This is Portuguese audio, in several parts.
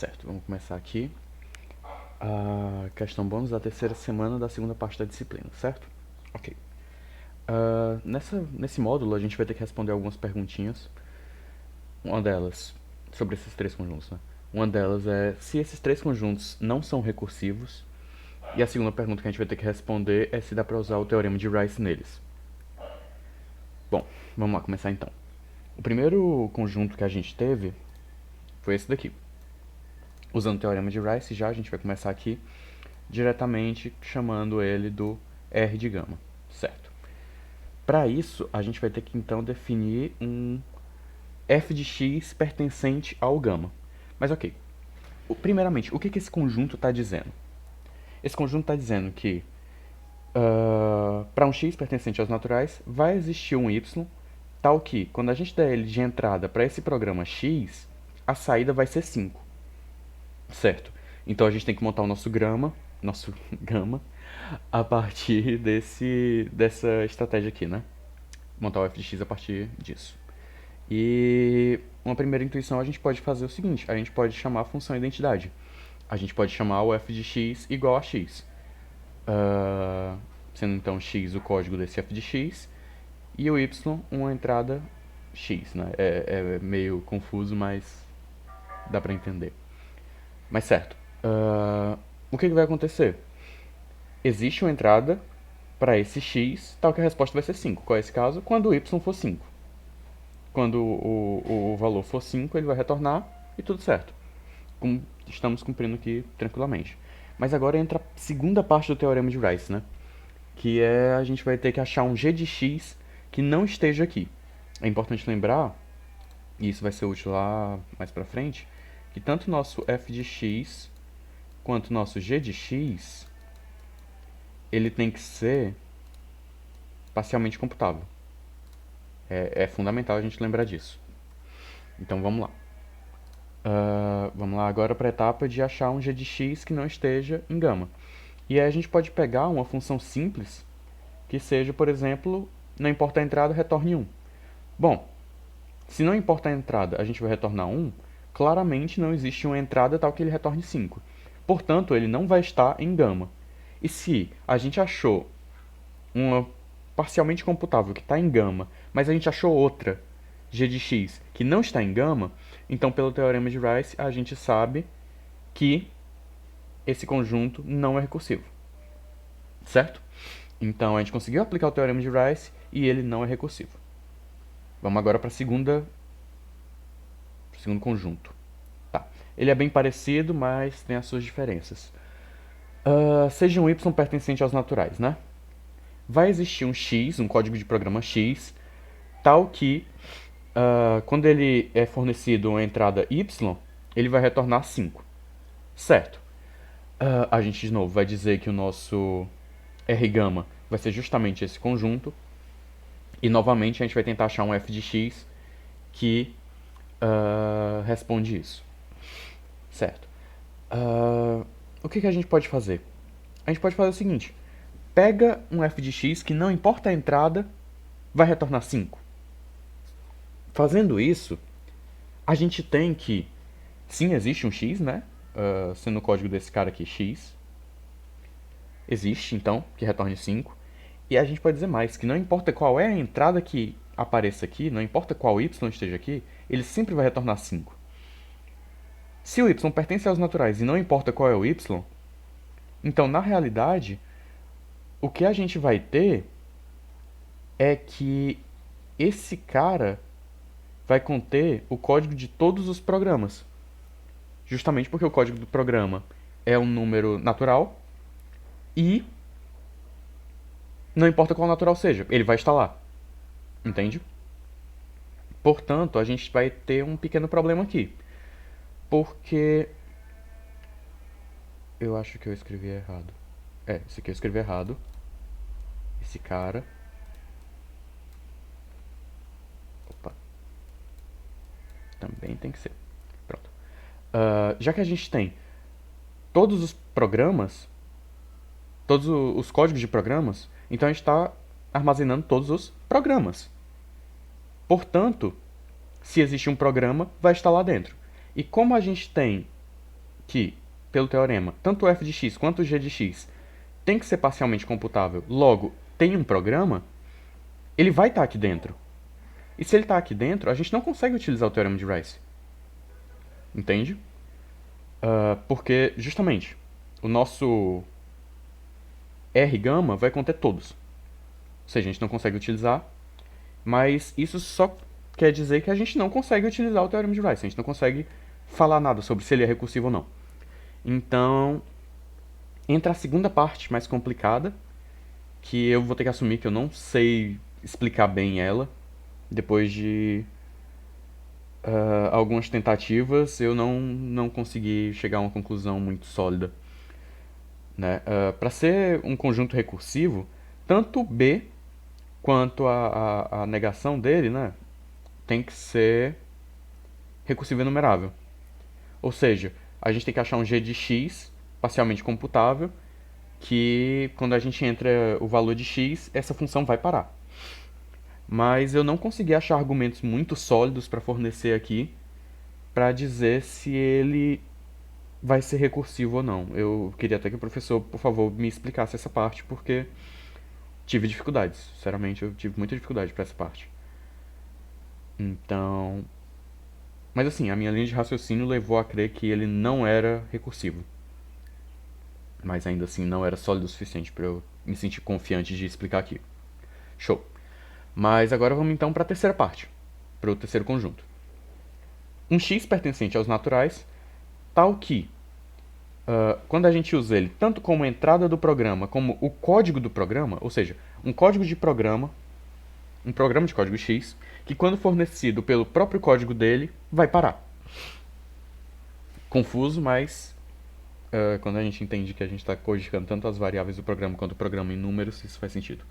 Certo, vamos começar aqui a questão bônus da terceira semana da segunda parte da disciplina, certo? Ok. Nesse módulo a gente vai ter que responder algumas perguntinhas. Uma delas, sobre esses três conjuntos, né? Uma delas é se esses três conjuntos não são recursivos. E a segunda pergunta que a gente vai ter que responder é se dá para usar o teorema de Rice neles. Bom, vamos lá começar então. O primeiro conjunto que a gente teve foi esse daqui. Usando o teorema de Rice, já a gente vai começar aqui diretamente chamando ele do R de gama, certo? Para isso, a gente vai ter que então definir um f de x pertencente ao gama. Mas ok, primeiramente, o que esse conjunto está dizendo? Esse conjunto está dizendo que para um x pertencente aos naturais, vai existir um y, tal que, quando a gente der ele de entrada para esse programa x, a saída vai ser 5, certo? Então a gente tem que montar o nosso gama, a partir dessa estratégia aqui, né? Montar o f de x a partir disso. E uma primeira intuição a gente pode fazer o seguinte, a gente pode chamar a função identidade. A gente pode chamar o f de x igual a x. Sendo então x o código desse f de x e o y uma entrada x, né? É meio confuso, mas dá pra entender. Mas certo, o que vai acontecer? Existe uma entrada para esse x, tal que a resposta vai ser 5. Qual é esse caso? Quando o y for 5. Quando o valor for 5, ele vai retornar e tudo certo. Estamos cumprindo aqui tranquilamente. Mas agora entra a segunda parte do teorema de Rice, né? Que é a gente vai ter que achar um g de x que não esteja aqui. É importante lembrar, e isso vai ser útil lá mais pra frente, que tanto o nosso f de x quanto o nosso g de x, ele tem que ser parcialmente computável. É fundamental a gente lembrar disso. Então vamos lá. Vamos lá agora para a etapa de achar um g de x que não esteja em gama. E aí a gente pode pegar uma função simples que seja, por exemplo, não importa a entrada, retorne 1. Bom, se não importa a entrada, a gente vai retornar 1, claramente não existe uma entrada tal que ele retorne 5. Portanto, ele não vai estar em gama. E se a gente achou uma parcialmente computável que está em gama, mas a gente achou outra, g de x, que não está em gama, então pelo teorema de Rice a gente sabe que esse conjunto não é recursivo. Certo? Então a gente conseguiu aplicar o teorema de Rice e ele não é recursivo. Vamos agora para o segundo conjunto. Tá. Ele é bem parecido, mas tem as suas diferenças. Seja um y pertencente aos naturais, né? Vai existir um x, um código de programa x, tal que quando ele é fornecido uma entrada y, ele vai retornar 5. Certo. A gente, de novo, vai dizer que o nosso R gama vai ser justamente esse conjunto. E, novamente, a gente vai tentar achar um f de x que responde isso. Certo. O que a gente pode fazer? A gente pode fazer o seguinte. Pega um f de x que, não importa a entrada, vai retornar 5. Fazendo isso, a gente tem que, sim, existe um x, né? Sendo o código desse cara aqui x. Existe, então, que retorne 5. E a gente pode dizer mais, que não importa qual é a entrada que apareça aqui, não importa qual y esteja aqui, ele sempre vai retornar 5. Se o y pertence aos naturais e não importa qual é o y, então, na realidade, o que a gente vai ter é que esse cara vai conter o código de todos os programas. Justamente porque o código do programa é um número natural e não importa qual natural seja, ele vai estar lá. Entende? Portanto, a gente vai ter um pequeno problema aqui. Porque eu acho que eu escrevi errado. Esse aqui eu escrevi errado. Esse cara. Opa. Também tem que ser. Pronto. Já que a gente tem todos os programas, todos os códigos de programas, então a gente está armazenando todos os programas. Portanto, se existe um programa, vai estar lá dentro. E como a gente tem que, pelo teorema, tanto o f de x quanto o g de x tem que ser parcialmente computável, logo tem um programa, ele vai estar aqui dentro. E se ele está aqui dentro, a gente não consegue utilizar o teorema de Rice. Entende? Porque, justamente, o nosso R gama vai conter todos. Ou seja, a gente não consegue utilizar, mas isso só quer dizer que a gente não consegue utilizar o teorema de Rice. A gente não consegue falar nada sobre se ele é recursivo ou não. Então, entra a segunda parte mais complicada, que eu vou ter que assumir que eu não sei explicar bem ela. Depois de algumas tentativas, eu não consegui chegar a uma conclusão muito sólida. Né? Para ser um conjunto recursivo, tanto B quanto a negação dele, né, tem que ser recursivo enumerável. Ou seja, a gente tem que achar um g de x parcialmente computável, que quando a gente entra o valor de x, essa função vai parar. Mas eu não consegui achar argumentos muito sólidos para fornecer aqui para dizer se ele vai ser recursivo ou não. Eu queria até que o professor, por favor, me explicasse essa parte, porque tive dificuldades. Sinceramente, eu tive muita dificuldade para essa parte. Então, mas assim, a minha linha de raciocínio levou a crer que ele não era recursivo. Mas ainda assim não era sólido o suficiente para eu me sentir confiante de explicar aqui. Show. Mas agora vamos então para a terceira parte, para o terceiro conjunto. Um x pertencente aos naturais, tal que, quando a gente usa ele tanto como entrada do programa como o código do programa, ou seja, um código de programa, um programa de código x, que quando fornecido pelo próprio código dele, vai parar. Confuso, mas quando a gente entende que a gente está codificando tanto as variáveis do programa quanto o programa em números, isso faz sentido.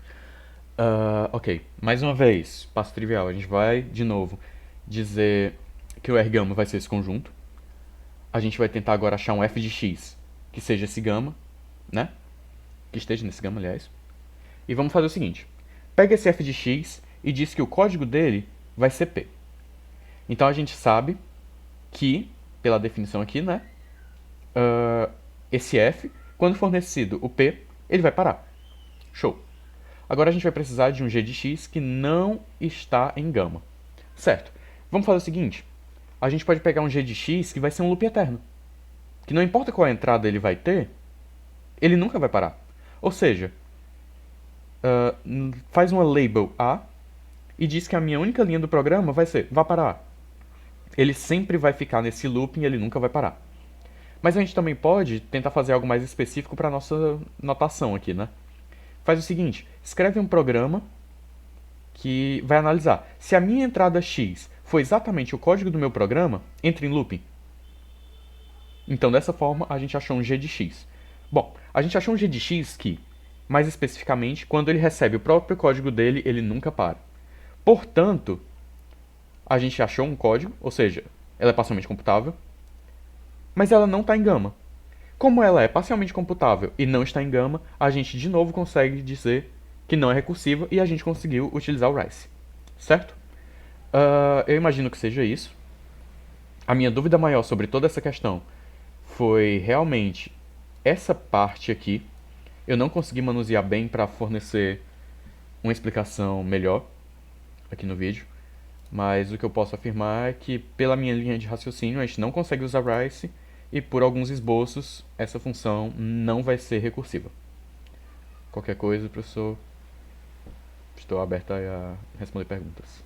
Ok, mais uma vez, passo trivial, a gente vai, de novo, dizer que o R gama vai ser esse conjunto. A gente vai tentar agora achar um f de x que seja esse gama, né? Que esteja nesse gama, aliás. E vamos fazer o seguinte. Pega esse f de x e diz que o código dele vai ser p. Então a gente sabe que, pela definição aqui, né? Esse f, quando fornecido o p, ele vai parar. Show. Agora a gente vai precisar de um g de x que não está em gama. Certo. Vamos fazer o seguinte. A gente pode pegar um g de x que vai ser um loop eterno. Que não importa qual entrada ele vai ter, ele nunca vai parar. Ou seja, faz uma label A e diz que a minha única linha do programa vai ser vai parar. Ele sempre vai ficar nesse looping e ele nunca vai parar. Mas a gente também pode tentar fazer algo mais específico para a nossa notação aqui, né? Faz o seguinte, escreve um programa que vai analisar se a minha entrada x foi exatamente o código do meu programa, entra em looping. Então, dessa forma, a gente achou um g de x. Bom, a gente achou um g de x que, mais especificamente, quando ele recebe o próprio código dele, ele nunca para. Portanto, a gente achou um código, ou seja, ela é parcialmente computável, mas ela não está em gama. Como ela é parcialmente computável e não está em gama, a gente de novo consegue dizer que não é recursiva e a gente conseguiu utilizar o Rice. Certo? Eu imagino que seja isso. A minha dúvida maior sobre toda essa questão foi realmente essa parte aqui. Eu não consegui manusear bem para fornecer uma explicação melhor aqui no vídeo. Mas o que eu posso afirmar é que, pela minha linha de raciocínio, a gente não consegue usar Rice e, por alguns esboços, essa função não vai ser recursiva. Qualquer coisa, professor, estou aberto a responder perguntas.